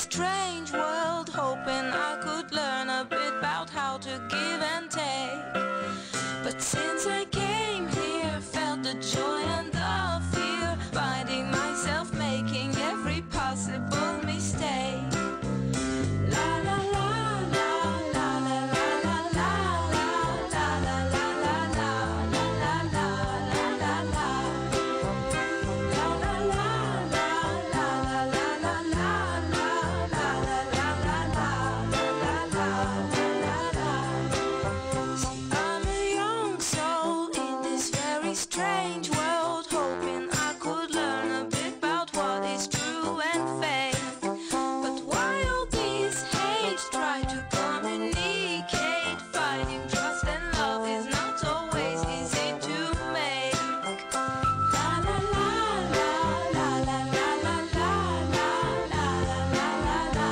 this strange world, hoping I could learn a bit about how to give and take. But since I came here, felt the joy and the fear, finding myself making every possible mistake. La la la la la la la la la la la la la la la la la la la. I'm a young soul in this very strange world, hoping I could learn a bit about what is true and fake. But while these hates try to communicate, finding trust and love is not always easy to make. La la la la la la la la la la la la la la la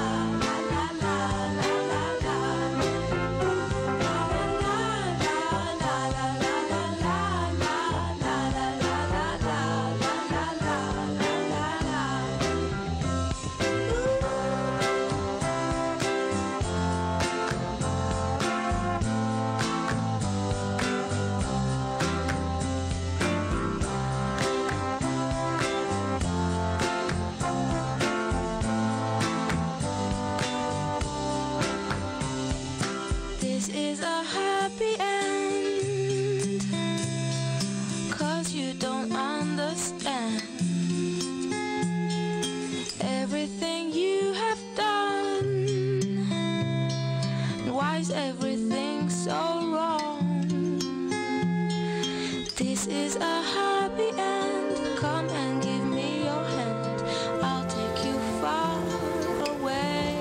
This is a happy end, 'cause you don't understand everything you have done. Why is everything so wrong? This is a happy end. Come and give me your hand, I'll take you far away.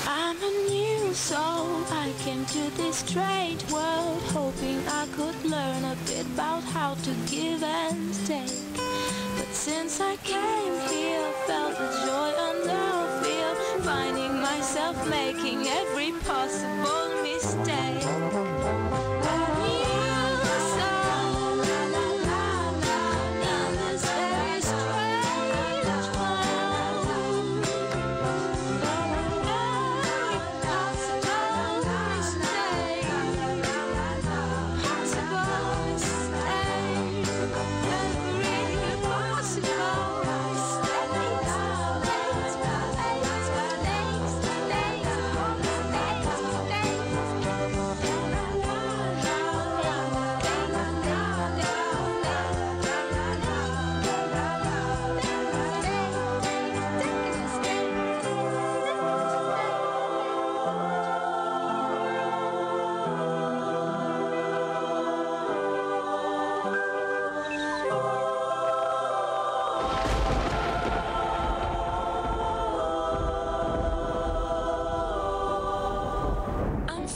I'm a new soul, I came to this strange world, hoping I could learn a bit about how to give and take. But since I came here, felt the joy and the fear, finding myself making every possible mistake. A new soul, la la la la, in this very strange world.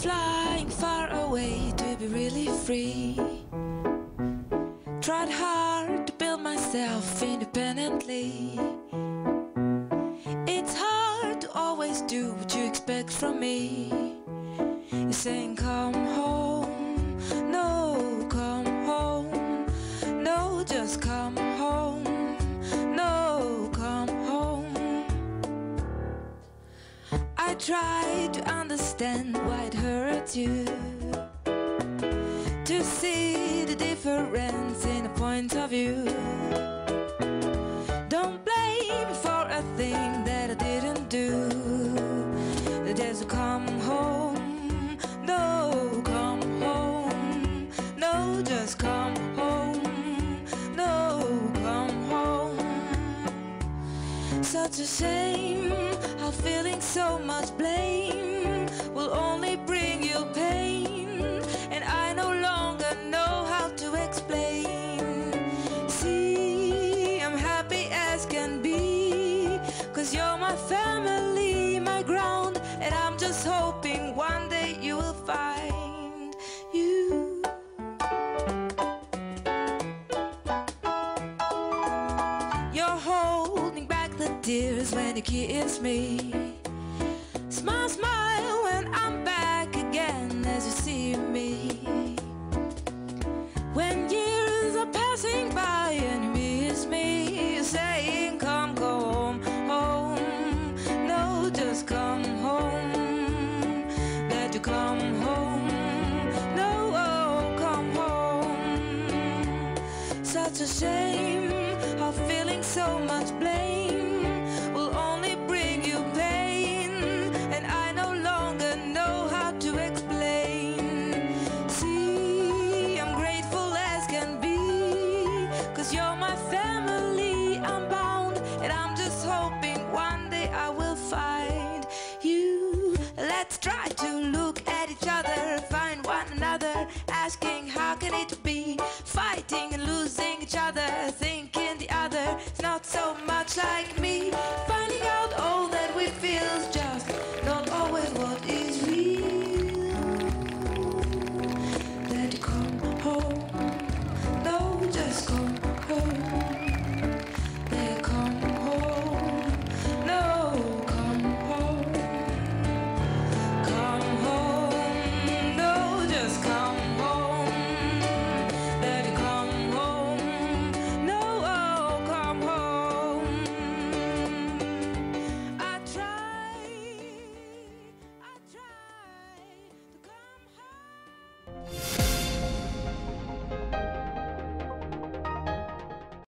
Flying far away to be really free. Tried hard to build myself independently. It's hard to always do what you expect from me. You're saying come home, no, come home, no, just come home, no, come home. I tried to understand why it hurts you, to see the difference in a point of view. Don't blame me for a thing that I didn't do. There's a come home, no, come home, no, just come home, no, come home. Such a shame, how feeling so much blame will only bring you pain, and I no longer know how to explain. See, I'm happy as can be, 'cause you're my family, my ground, and I'm just hoping one day you will find you. You're holding back the tears when you kiss me. Smile, smile when I'm back again, as you see see me. When years are passing by and you miss me, you're saying come home, home. No, just come home. That you come home. No, oh, come home. Such a shame of feeling so much blame.